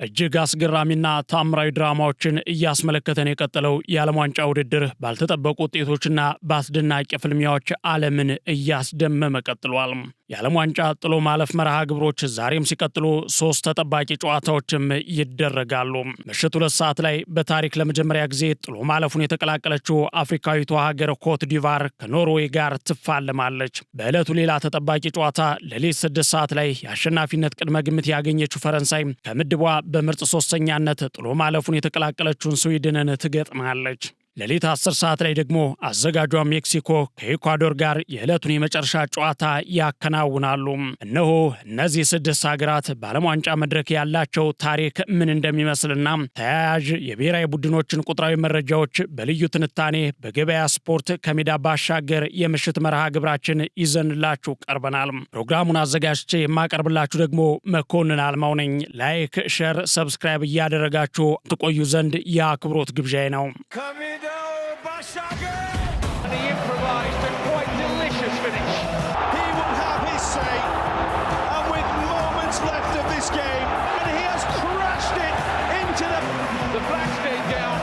እጅግ አስገራሚና ታምራዊ ድራማዎችን እያስመለከተን የቀጠለው የዓለም ዋንጫ ውድድር ባልተጠበቁ ውጤቶችና በአስደናቂ ፍልሚያዎች ዓለምን እያስደመመ ቀጥሏል። የዓለም ዋንጫ ጥሎ ማለፍ መርሃ ግብሮች ዛሬም ሲቀጥሉ 3 ተጠባቂ ጨዋታዎችም ይደረጋሉ። ምሽት 2 ሰዓት ላይ በታሪክ ለመጀመሪያ ጊዜ ጥሎ ማለፉን የተቀላቀለችው አፍሪካዊቷ ሀገር ኮት ዲቫር ከኖርዌይ ጋር ትፋለማለች። በዕለቱ ሌላ ተጠባቂ ጨዋታ ሌሊት 6 ሰዓት ላይ የአሸናፊነት ቅድመ ግምት ያገኘችው ፈረንሳይ ከምድቧ በምርጥ ሶስተኛነት ጥሎ ማለፉን የተቀላቀለችውን ስዊድንን ትገጥማለች። ሌሊት 10 ሰዓት ላይ ደግሞ አዘጋጇ ሜክሲኮ ከኢኳዶር ጋር የዕለቱን የመጨረሻ ጨዋታ ያከናውናሉ። እነሆ እነዚህ 6 ሀገራት በዓለም ዋንጫ መድረክ ያላቸው ታሪክ ምን እንደሚመስልና ተያያዥ የብሔራዊ ቡድኖችን ቁጥራዊ መረጃዎች በልዩ ትንታኔ በገበያ ስፖርት ከሜዳ ባሻገር የምሽት መርሃ ግብራችን ይዘንላችሁ ቀርበናል። ፕሮግራሙን አዘጋጅቼ የማቀርብላችሁ ደግሞ መኮንን አልማው ነኝ። ላይክ፣ ሼር፣ ሰብስክራይብ እያደረጋችሁ ትቆዩ ዘንድ የአክብሮት ግብዣዬ ነው። And he improvised a quite delicious finish. He will have his say, and with moments left of this game, and he has crashed it into the flag stayed down.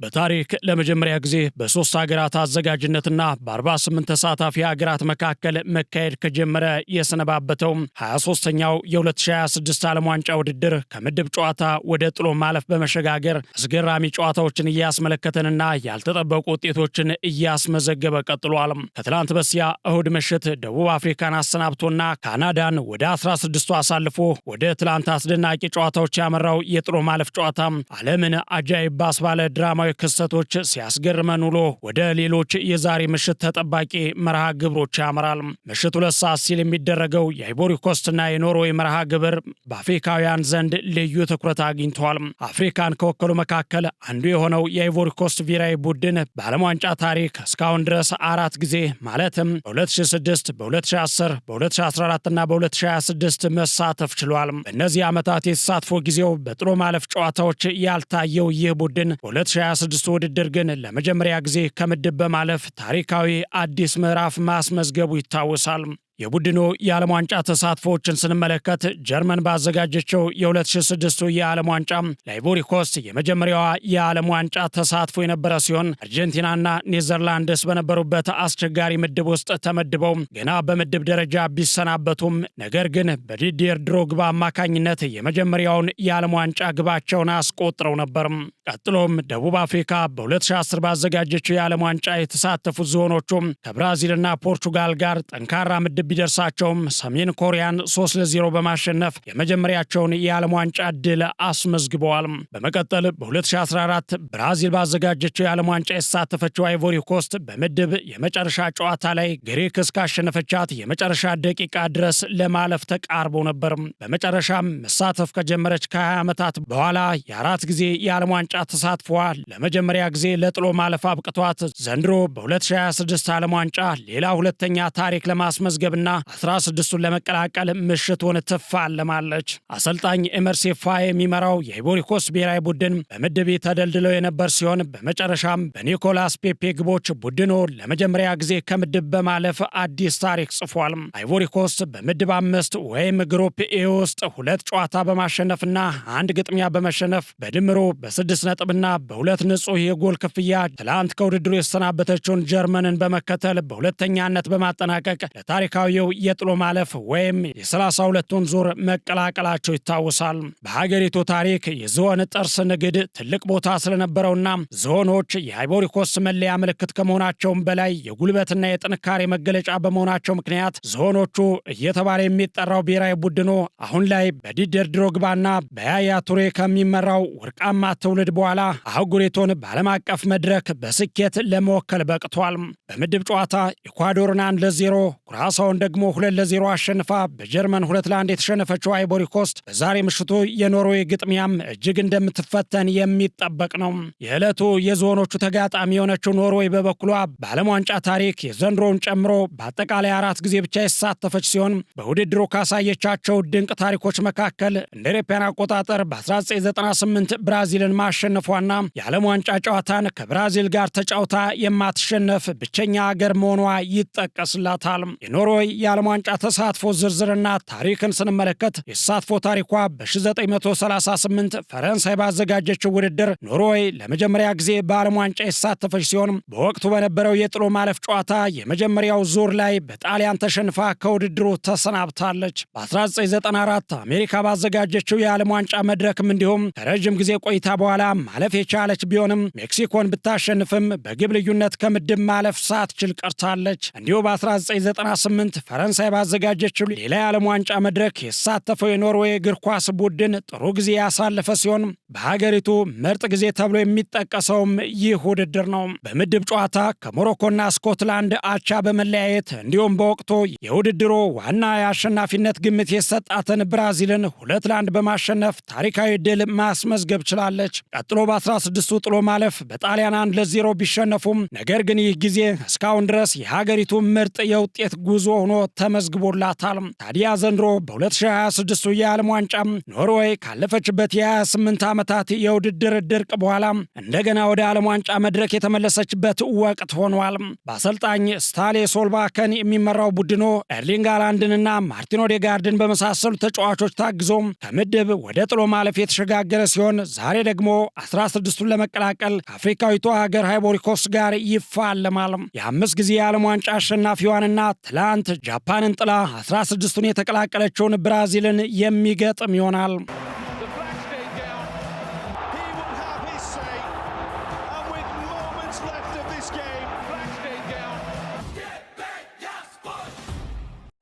በታሪክ ለመጀመሪያ ጊዜ በ3 ሀገራት አዘጋጅነትና በ48 ተሳታፊ ሀገራት መካከል መካሄድ ከጀመረ የሰነባበተው 23ኛው የ2026 ዓለም ዋንጫ ውድድር ከምድብ ጨዋታ ወደ ጥሎ ማለፍ በመሸጋገር አስገራሚ ጨዋታዎችን እያስመለከተንና ያልተጠበቁ ውጤቶችን እያስመዘገበ ቀጥሏል። ከትላንት በስቲያ እሁድ ምሽት ደቡብ አፍሪካን አሰናብቶና ካናዳን ወደ 16ቱ አሳልፎ ወደ ትላንት አስደናቂ ጨዋታዎች ያመራው የጥሎ ማለፍ ጨዋታ ዓለምን አጃይብ ባስባለ ድራማ ክስተቶች ሲያስገርመን ውሎ ወደ ሌሎች የዛሬ ምሽት ተጠባቂ መርሃ ግብሮች ያመራል። ምሽት 2 ሰዓት ሲል የሚደረገው የአይቮሪ ኮስትና የኖርዌይ መርሃ ግብር በአፍሪካውያን ዘንድ ልዩ ትኩረት አግኝቷል። አፍሪካን ከወከሉ መካከል አንዱ የሆነው የአይቮሪ ኮስት ብሔራዊ ቡድን በዓለም ዋንጫ ታሪክ እስካሁን ድረስ 4 ጊዜ ማለትም በ2006፣ በ2010፣ በ2014 እና በ2026 መሳተፍ ችሏል። በእነዚህ ዓመታት የተሳትፎ ጊዜው በጥሎ ማለፍ ጨዋታዎች ያልታየው ይህ ቡድን በ2026 ውድድር ግን ለመጀመሪያ ጊዜ ከምድብ በማለፍ ታሪካዊ አዲስ ምዕራፍ ማስመዝገቡ ይታወሳል። የቡድኑ የዓለም ዋንጫ ተሳትፎዎችን ስንመለከት ጀርመን ባዘጋጀችው የ2006 የዓለም ዋንጫ ለአይቮሪ ኮስት የመጀመሪያዋ የዓለም ዋንጫ ተሳትፎ የነበረ ሲሆን አርጀንቲናና ኔዘርላንድስ በነበሩበት አስቸጋሪ ምድብ ውስጥ ተመድበው ገና በምድብ ደረጃ ቢሰናበቱም ነገር ግን በዲዲየር ድሮግባ አማካኝነት የመጀመሪያውን የዓለም ዋንጫ ግባቸውን አስቆጥረው ነበር። ቀጥሎም ደቡብ አፍሪካ በ2010 ባዘጋጀችው የዓለም ዋንጫ የተሳተፉት ዝሆኖቹ ከብራዚልና ፖርቹጋል ጋር ጠንካራ ምድብ ቢደርሳቸውም ሰሜን ኮሪያን 3-0 በማሸነፍ የመጀመሪያቸውን የዓለም ዋንጫ ድል አስመዝግበዋል። በመቀጠል በ2014 ብራዚል ባዘጋጀችው የዓለም ዋንጫ የተሳተፈችው አይቮሪ ኮስት በምድብ የመጨረሻ ጨዋታ ላይ ግሪክ እስካሸነፈቻት የመጨረሻ ደቂቃ ድረስ ለማለፍ ተቃርቦ ነበር። በመጨረሻም መሳተፍ ከጀመረች ከ20 ዓመታት በኋላ የ4 ጊዜ የዓለም ዋንጫ ተሳትፏ ለመጀመሪያ ጊዜ ለጥሎ ማለፍ አብቅቷት ዘንድሮ በ2026 ዓለም ዋንጫ ሌላ ሁለተኛ ታሪክ ለማስመዝገብ እና 16ቱን ለመቀላቀል ምሽቱን ትፋለማለች። አሰልጣኝ ኤመርሲ ፋዬ የሚመራው የአይቮሪ ኮስት ብሔራዊ ቡድን በምድብ ተደልድለው የነበር ሲሆን በመጨረሻም በኒኮላስ ፔፔ ግቦች ቡድኑ ለመጀመሪያ ጊዜ ከምድብ በማለፍ አዲስ ታሪክ ጽፏል። አይቮሪ ኮስት በምድብ 5 ወይም ግሩፕ ኤ ውስጥ 2 ጨዋታ በማሸነፍና 1 ግጥሚያ በመሸነፍ በድምሩ በ6 ነጥብና በ2 ንጹህ የጎል ክፍያ ትላንት ከውድድሩ የተሰናበተችውን ጀርመንን በመከተል በሁለተኛነት በማጠናቀቅ ለታሪካዊው የጥሎ ማለፍ ወይም የ32ቱን ዙር መቀላቀላቸው ይታወሳል። በሀገሪቱ ታሪክ የዝሆን ጥርስ ንግድ ትልቅ ቦታ ስለነበረውና ዝሆኖች የአይቮሪ ኮስት መለያ ምልክት ከመሆናቸውም በላይ የጉልበትና የጥንካሬ መገለጫ በመሆናቸው ምክንያት ዝሆኖቹ እየተባለ የሚጠራው ብሔራዊ ቡድኑ አሁን ላይ በዲዲየር ድሮግባና በያያ ቱሬ ከሚመራው ወርቃማ ትውልድ በኋላ አህጉሪቱን በዓለም አቀፍ መድረክ በስኬት ለመወከል በቅቷል። በምድብ ጨዋታ ኢኳዶርን 1-0 ኩራሳውን ደግሞ 2-0 አሸንፋ በጀርመን 2-1 የተሸነፈችው አይቮሪ ኮስት በዛሬ ምሽቱ የኖርዌይ ግጥሚያም እጅግ እንደምትፈተን የሚጠበቅ ነው። የዕለቱ የዝሆኖቹ ተጋጣሚ የሆነችው ኖርዌይ በበኩሏ በዓለም ዋንጫ ታሪክ የዘንድሮውን ጨምሮ በአጠቃላይ 4 ጊዜ ብቻ የተሳተፈች ሲሆን በውድድሩ ካሳየቻቸው ድንቅ ታሪኮች መካከል እንደ አውሮፓውያን አቆጣጠር በ1998 ብራዚልን ማሸነፏና የዓለም ዋንጫ ጨዋታን ከብራዚል ጋር ተጫውታ የማትሸነፍ ብቸኛ ሀገር መሆኗ ይጠቀስላታል። የኖርዌይ የዓለም ዋንጫ ተሳትፎ ዝርዝርና ታሪክን ስንመለከት የተሳትፎ ታሪኳ በ1938 ፈረንሳይ ባዘጋጀችው ውድድር ኖርዌይ ለመጀመሪያ ጊዜ በዓለም ዋንጫ የተሳተፈች ሲሆን በወቅቱ በነበረው የጥሎ ማለፍ ጨዋታ የመጀመሪያው ዙር ላይ በጣሊያን ተሸንፋ ከውድድሩ ተሰናብታለች። በ1994 አሜሪካ ባዘጋጀችው የዓለም ዋንጫ መድረክም እንዲሁም ከረዥም ጊዜ ቆይታ በኋላ ማለፍ የቻለች ቢሆንም ሜክሲኮን ብታሸንፍም በግብ ልዩነት ከምድብ ማለፍ ሳትችል ቀርታለች። እንዲሁ በ1998 ፈረንሳይ ባዘጋጀችው ሌላ የዓለም ዋንጫ መድረክ የተሳተፈው የኖርዌይ እግር ኳስ ቡድን ጥሩ ጊዜ ያሳለፈ ሲሆን በሀገሪቱ ምርጥ ጊዜ ተብሎ የሚጠቀሰውም ይህ ውድድር ነው። በምድብ ጨዋታ ከሞሮኮና ስኮትላንድ አቻ በመለያየት እንዲሁም በወቅቱ የውድድሩ ዋና የአሸናፊነት ግምት የሰጣትን ብራዚልን 2-1 በማሸነፍ ታሪካዊ ድል ማስመዝገብ ችላለች። ቀጥሎ በ16ቱ ጥሎ ማለፍ በጣሊያን 1-0 ቢሸነፉም ነገር ግን ይህ ጊዜ እስካሁን ድረስ የሀገሪቱ ምርጥ የውጤት ጉዞ ሆኖ ተመዝግቦላታል። ታዲያ ዘንድሮ በ2026 የዓለም ዋንጫ ኖርዌይ ካለፈችበት የ28 ዓመታት የውድድር ድርቅ በኋላ እንደገና ወደ ዓለም ዋንጫ መድረክ የተመለሰችበት ወቅት ሆኗል። በአሰልጣኝ ስታሌ ሶልባከን የሚመራው ቡድኑ ኤርሊንግ ሃላንድንና ማርቲን ኦዴጋርድን በመሳሰሉ ተጫዋቾች ታግዞ ከምድብ ወደ ጥሎ ማለፍ የተሸጋገረ ሲሆን ዛሬ ደግሞ 16ቱን ለመቀላቀል ከአፍሪካዊቷ ሀገር አይቮሪ ኮስት ጋር ይፋለማል። የ5 ጊዜ የዓለም ዋንጫ አሸናፊዋንና ትላንት ጃፓንን ጥላ 16ቱን የተቀላቀለችውን ብራዚልን የሚገጥም ይሆናል።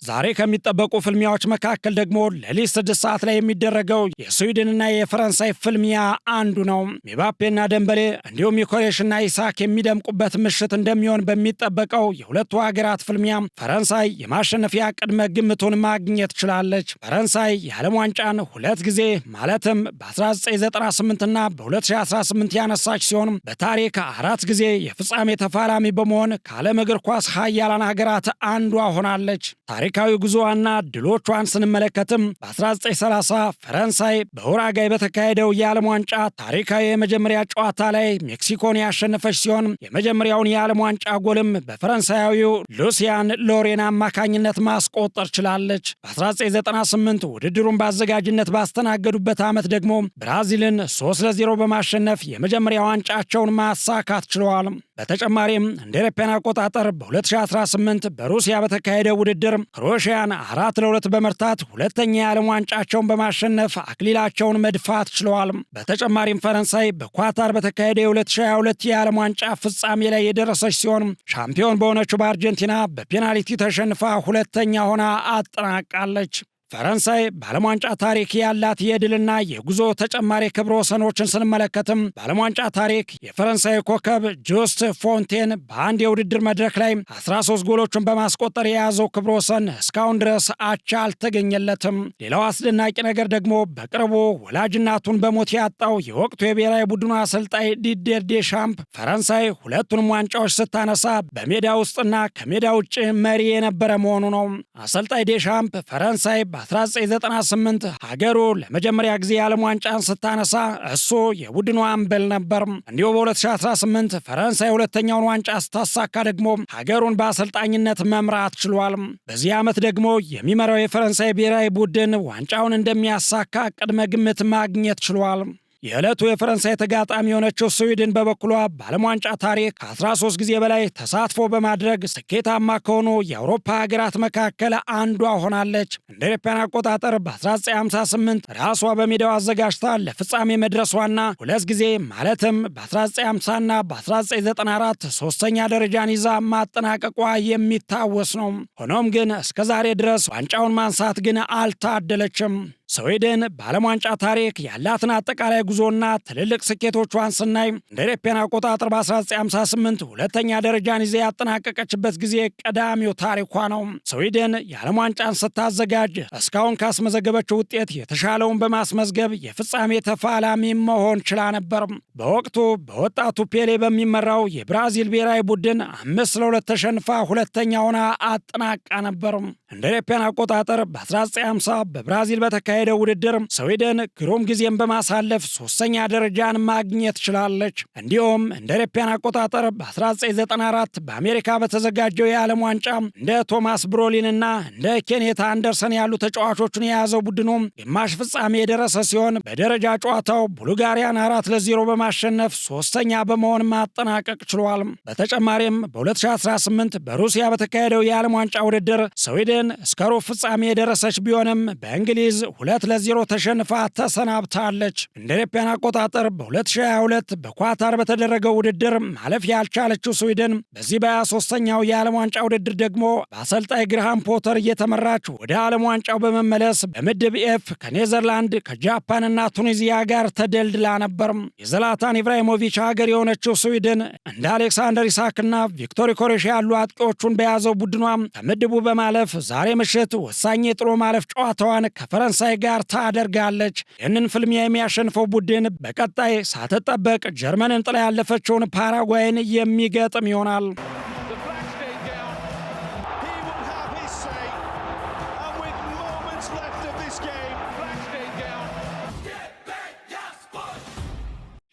ዛሬ ከሚጠበቁ ፍልሚያዎች መካከል ደግሞ ሌሊት 6 ሰዓት ላይ የሚደረገው የስዊድንና የፈረንሳይ ፍልሚያ አንዱ ነው። ምባፔና ደምበሌ እንዲሁም ዩኬሬሽና ኢሳክ የሚደምቁበት ምሽት እንደሚሆን በሚጠበቀው የሁለቱ ሀገራት ፍልሚያ ፈረንሳይ የማሸነፊያ ቅድመ ግምቱን ማግኘት ችላለች። ፈረንሳይ የዓለም ዋንጫን 2 ጊዜ ማለትም በ1998 እና በ2018 ያነሳች ሲሆን በታሪክ 4 ጊዜ የፍጻሜ ተፋላሚ በመሆን ከዓለም እግር ኳስ ሀያላን ሀገራት አንዷ ሆናለች። ታሪካዊ ጉዞዋና ድሎቿን ስንመለከትም በ1930 ፈረንሳይ በኡራጋይ በተካሄደው የዓለም ዋንጫ ታሪካዊ የመጀመሪያ ጨዋታ ላይ ሜክሲኮን ያሸነፈች ሲሆን የመጀመሪያውን የዓለም ዋንጫ ጎልም በፈረንሳያዊው ሉሲያን ሎሬን አማካኝነት ማስቆጠር ችላለች። በ1998 ውድድሩን በአዘጋጅነት ባስተናገዱበት ዓመት ደግሞ ብራዚልን 3-0 በማሸነፍ የመጀመሪያ ዋንጫቸውን ማሳካት ችለዋል። በተጨማሪም እንደ አውሮፓውያን አቆጣጠር በ2018 በሩሲያ በተካሄደው ውድድር ክሮኤሽያን 4-2 በመርታት ሁለተኛ የዓለም ዋንጫቸውን በማሸነፍ አክሊላቸውን መድፋት ችለዋል። በተጨማሪም ፈረንሳይ በኳታር በተካሄደ የ2022 የዓለም ዋንጫ ፍጻሜ ላይ የደረሰች ሲሆን ሻምፒዮን በሆነችው በአርጀንቲና በፔናልቲ ተሸንፋ ሁለተኛ ሆና አጠናቃለች። ፈረንሳይ በዓለም ዋንጫ ታሪክ ያላት የድልና የጉዞ ተጨማሪ ክብረ ወሰኖችን ስንመለከትም በዓለም ዋንጫ ታሪክ የፈረንሳይ ኮከብ ጁስት ፎንቴን በአንድ የውድድር መድረክ ላይ 13 ጎሎችን በማስቆጠር የያዘው ክብረ ወሰን እስካሁን ድረስ አቻ አልተገኘለትም። ሌላው አስደናቂ ነገር ደግሞ በቅርቡ ወላጅናቱን በሞት ያጣው የወቅቱ የብሔራዊ ቡድኑ አሰልጣኝ ዲዲየር ዴሻምፕ ፈረንሳይ ሁለቱንም ዋንጫዎች ስታነሳ በሜዳ ውስጥና ከሜዳ ውጭ መሪ የነበረ መሆኑ ነው። አሰልጣኝ ዴሻምፕ ፈረንሳይ በ1998 ሀገሩ ለመጀመሪያ ጊዜ የዓለም ዋንጫን ስታነሳ እሱ የቡድኑ አምበል ነበር። እንዲሁ በ2018 ፈረንሳይ ሁለተኛውን ዋንጫ ስታሳካ ደግሞ ሀገሩን በአሰልጣኝነት መምራት ችሏል። በዚህ ዓመት ደግሞ የሚመራው የፈረንሳይ ብሔራዊ ቡድን ዋንጫውን እንደሚያሳካ ቅድመ ግምት ማግኘት ችሏል። የዕለቱ የፈረንሳይ ተጋጣሚ የሆነችው ስዊድን በበኩሏ በዓለም ዋንጫ ታሪክ ከ13 ጊዜ በላይ ተሳትፎ በማድረግ ስኬታማ ከሆኑ የአውሮፓ ሀገራት መካከል አንዷ ሆናለች። እንደ አውሮፓውያን አቆጣጠር በ1958 ራሷ በሜዳው አዘጋጅታ ለፍጻሜ መድረሷና 2 ጊዜ ማለትም በ1950ና በ1994 ሶስተኛ ደረጃን ይዛ ማጠናቀቋ የሚታወስ ነው። ሆኖም ግን እስከዛሬ ድረስ ዋንጫውን ማንሳት ግን አልታደለችም። ስዊድን በዓለም ዋንጫ ታሪክ ያላትን አጠቃላይ ጉዞና ትልልቅ ስኬቶቿን ስናይ እንደ አውሮፓውያን አቆጣጠር በ1958 ሁለተኛ ደረጃን ይዛ ያጠናቀቀችበት ጊዜ ቀዳሚው ታሪኳ ነው። ስዊድን የዓለም ዋንጫን ስታዘጋጅ እስካሁን ካስመዘገበችው ውጤት የተሻለውን በማስመዝገብ የፍጻሜ ተፋላሚ መሆን ችላ ነበር። በወቅቱ በወጣቱ ፔሌ በሚመራው የብራዚል ብሔራዊ ቡድን 5-2 ተሸንፋ ሁለተኛ ሆና አጠናቃ ነበር። እንደ አውሮፓውያን አቆጣጠር በ1950 በብራዚል በተካሄደ በተካሄደው ውድድር ስዊድን ግሩም ጊዜን በማሳለፍ 3ኛ ደረጃን ማግኘት ችላለች። እንዲሁም እንደ አውሮፓውያን አቆጣጠር በ1994 በአሜሪካ በተዘጋጀው የዓለም ዋንጫ እንደ ቶማስ ብሮሊንና እንደ ኬኔታ አንደርሰን ያሉ ተጫዋቾችን የያዘው ቡድኑ ግማሽ ፍጻሜ የደረሰ ሲሆን በደረጃ ጨዋታው ቡልጋሪያን 4-0 በማሸነፍ 3ኛ በመሆን ማጠናቀቅ ችሏል። በተጨማሪም በ2018 በሩሲያ በተካሄደው የዓለም ዋንጫ ውድድር ስዊድን እስከ ሩብ ፍጻሜ የደረሰች ቢሆንም በእንግሊዝ 2-0 ተሸንፋ ተሰናብታለች። እንደ አውሮፓውያን አቆጣጠር በ2022 በኳታር በተደረገው ውድድር ማለፍ ያልቻለችው ስዊድን በዚህ በ23ኛው የዓለም ዋንጫ ውድድር ደግሞ በአሰልጣኝ ግርሃም ፖተር እየተመራች ወደ ዓለም ዋንጫው በመመለስ በምድብ ኤፍ ከኔዘርላንድ ከጃፓንና ቱኒዚያ ጋር ተደልድላ ነበር። የዘላታን ኢብራሂሞቪች ሀገር የሆነችው ስዊድን እንደ አሌክሳንደር ኢሳክና ቪክቶር ኮሬሽ ያሉ አጥቂዎቹን በያዘው ቡድኗ ከምድቡ በማለፍ ዛሬ ምሽት ወሳኝ የጥሎ ማለፍ ጨዋታዋን ከፈረንሳይ ጋር ታደርጋለች። ይህንን ፍልሚያ የሚያሸንፈው ቡድን በቀጣይ ሳትጠበቅ ጀርመንን ጥላ ያለፈችውን ፓራጓይን የሚገጥም ይሆናል።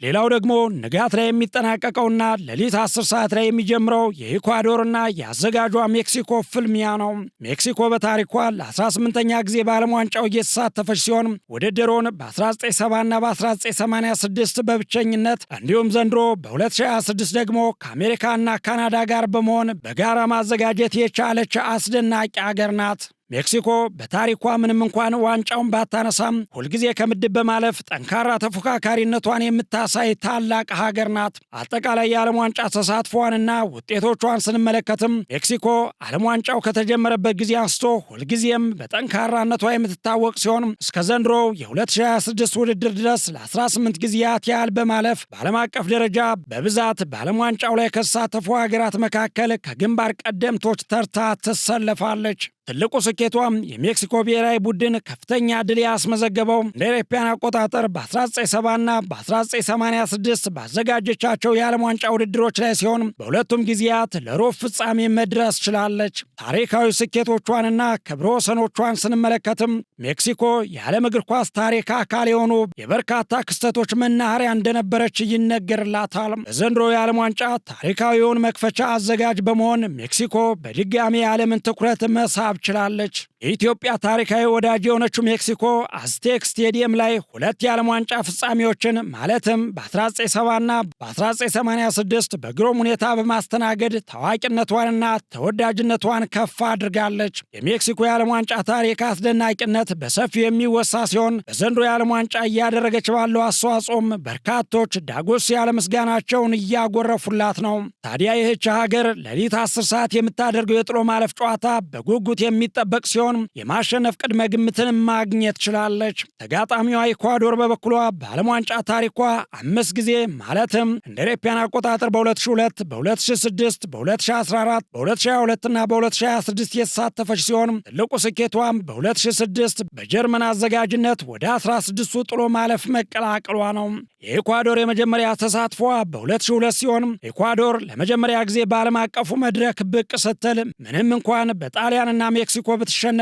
ሌላው ደግሞ ንጋት ላይ የሚጠናቀቀውና ሌሊት 10 ሰዓት ላይ የሚጀምረው የኢኳዶርና የአዘጋጇ ሜክሲኮ ፍልሚያ ነው። ሜክሲኮ በታሪኳ ለ18ኛ ጊዜ በዓለም ዋንጫው እየተሳተፈች ሲሆን ውድድሩን በ1970ና በ1986 በብቸኝነት እንዲሁም ዘንድሮ በ2026 ደግሞ ከአሜሪካና ካናዳ ጋር በመሆን በጋራ ማዘጋጀት የቻለች አስደናቂ አገር ናት። ሜክሲኮ በታሪኳ ምንም እንኳን ዋንጫውን ባታነሳም ሁልጊዜ ከምድብ በማለፍ ጠንካራ ተፎካካሪነቷን የምታሳይ ታላቅ ሀገር ናት። አጠቃላይ የዓለም ዋንጫ ተሳትፏንና ውጤቶቿን ስንመለከትም ሜክሲኮ ዓለም ዋንጫው ከተጀመረበት ጊዜ አንስቶ ሁልጊዜም በጠንካራነቷ የምትታወቅ ሲሆን እስከ ዘንድሮው የ2026 ውድድር ድረስ ለ18 ጊዜያት ያህል በማለፍ በዓለም አቀፍ ደረጃ በብዛት በዓለም ዋንጫው ላይ ከተሳተፉ ሀገራት መካከል ከግንባር ቀደምቶች ተርታ ትሰለፋለች። ትልቁ ስኬቷም የሜክሲኮ ብሔራዊ ቡድን ከፍተኛ ድል ያስመዘገበው እንደ አውሮፓውያን አቆጣጠር በ1970ና በ1986 ባዘጋጀቻቸው የዓለም ዋንጫ ውድድሮች ላይ ሲሆን በሁለቱም ጊዜያት ለሩብ ፍጻሜ መድረስ ችላለች። ታሪካዊ ስኬቶቿንና ክብረ ወሰኖቿን ስንመለከትም ሜክሲኮ የዓለም እግር ኳስ ታሪክ አካል የሆኑ የበርካታ ክስተቶች መናኸሪያ እንደነበረች ይነገርላታል። በዘንድሮ የዓለም ዋንጫ ታሪካዊውን መክፈቻ አዘጋጅ በመሆን ሜክሲኮ በድጋሚ የዓለምን ትኩረት መሳብ ችላለች። የኢትዮጵያ ታሪካዊ ወዳጅ የሆነችው ሜክሲኮ አዝቴክ ስቴዲየም ላይ 2 የዓለም ዋንጫ ፍጻሜዎችን ማለትም በ1970ና በ1986 በግሩም ሁኔታ በማስተናገድ ታዋቂነቷንና ተወዳጅነቷን ከፍ አድርጋለች። የሜክሲኮ የዓለም ዋንጫ ታሪክ አስደናቂነት በሰፊው የሚወሳ ሲሆን በዘንድሮ የዓለም ዋንጫ እያደረገች ባለው አስተዋጽኦም በርካቶች ዳጎስ ያለ ምስጋናቸውን እያጎረፉላት ነው። ታዲያ ይህች ሀገር ሌሊት 10 ሰዓት የምታደርገው የጥሎ ማለፍ ጨዋታ በጉጉት የሚጠበቅ ሲሆን የማሸነፍ ቅድመ ግምትን ማግኘት ችላለች። ተጋጣሚዋ ኢኳዶር በበኩሏ በዓለም ዋንጫ ታሪኳ 5 ጊዜ ማለትም እንደ አውሮፓውያን አቆጣጠር በ2002፣ በ2006፣ በ2014፣ በ2022 እና በ2026 የተሳተፈች ሲሆን ትልቁ ስኬቷም በ2006 በጀርመን አዘጋጅነት ወደ 16ቱ ጥሎ ማለፍ መቀላቀሏ ነው። የኢኳዶር የመጀመሪያ ተሳትፏ በ2002 ሲሆን ኢኳዶር ለመጀመሪያ ጊዜ በዓለም አቀፉ መድረክ ብቅ ስትል ምንም እንኳን በጣሊያንና ሜክሲኮ ብትሸነፍም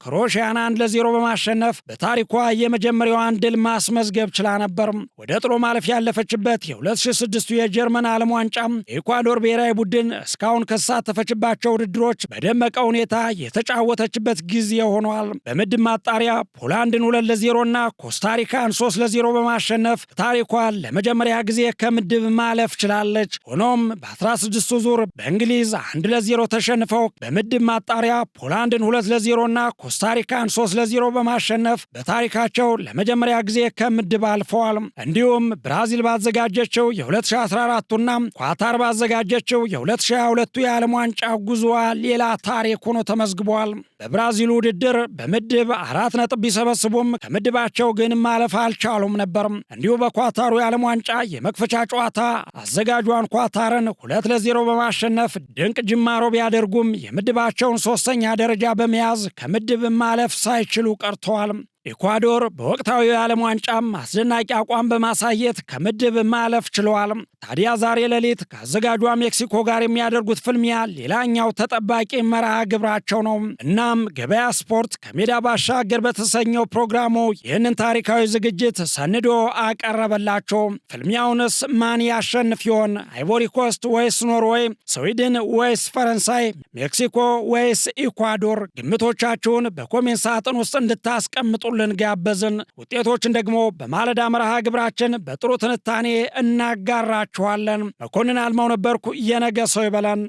ክሮኤሽያን 1-0 በማሸነፍ በታሪኳ የመጀመሪያዋን ድል ማስመዝገብ ችላ ነበር። ወደ ጥሎ ማለፍ ያለፈችበት የ2006 የጀርመን ዓለም ዋንጫ የኢኳዶር ብሔራዊ ቡድን እስካሁን ከተሳተፈችባቸው ውድድሮች በደመቀ ሁኔታ የተጫወተችበት ጊዜ ሆኗል። በምድብ ማጣሪያ ፖላንድን 2-0 እና ኮስታሪካን 3-0 በማሸነፍ ታሪኳ ለመጀመሪያ ጊዜ ከምድብ ማለፍ ችላለች። ሆኖም በ16ቱ ዙር በእንግሊዝ 1-0 ተሸንፈው በምድብ ማጣሪያ ፖላንድን 2-0 እና ኮስታሪካን 3-0 በማሸነፍ በታሪካቸው ለመጀመሪያ ጊዜ ከምድብ አልፈዋል። እንዲሁም ብራዚል ባዘጋጀችው የ2014ቱና ኳታር ባዘጋጀችው የ2022ቱ የዓለም ዋንጫ ጉዞዋ ሌላ ታሪክ ሆኖ ተመዝግቧል። በብራዚል ውድድር በምድብ 4 ነጥብ ቢሰበስቡም ከምድባቸው ግን ማለፍ አልቻሉም ነበር። እንዲሁ በኳታሩ የዓለም ዋንጫ የመክፈቻ ጨዋታ አዘጋጇን ኳታርን 2-0 በማሸነፍ ድንቅ ጅማሮ ቢያደርጉም የምድባቸውን 3ኛ ደረጃ በመያዝ ከምድብ ማለፍ ሳይችሉ ቀርተዋል። ኢኳዶር በወቅታዊ የዓለም ዋንጫም አስደናቂ አቋም በማሳየት ከምድብ ማለፍ ችለዋል። ታዲያ ዛሬ ሌሊት ከአዘጋጇ ሜክሲኮ ጋር የሚያደርጉት ፍልሚያ ሌላኛው ተጠባቂ መርሃ ግብራቸው ነው። እናም ገበያ ስፖርት ከሜዳ ባሻገር በተሰኘው ፕሮግራሙ ይህንን ታሪካዊ ዝግጅት ሰንዶ አቀረበላቸው። ፍልሚያውንስ ማን ያሸንፍ ይሆን? አይቮሪ ኮስት ወይስ ኖርዌይ? ስዊድን ወይስ ፈረንሳይ? ሜክሲኮ ወይስ ኢኳዶር? ግምቶቻችሁን በኮሜንት ሳጥን ውስጥ እንድታስቀምጡልን ጋበዝን። ውጤቶችን ደግሞ በማለዳ መርሃ ግብራችን በጥሩ ትንታኔ እናጋራችኋለን። መኮንን አልማው ነበርኩ። የነገ ሰው ይበለን።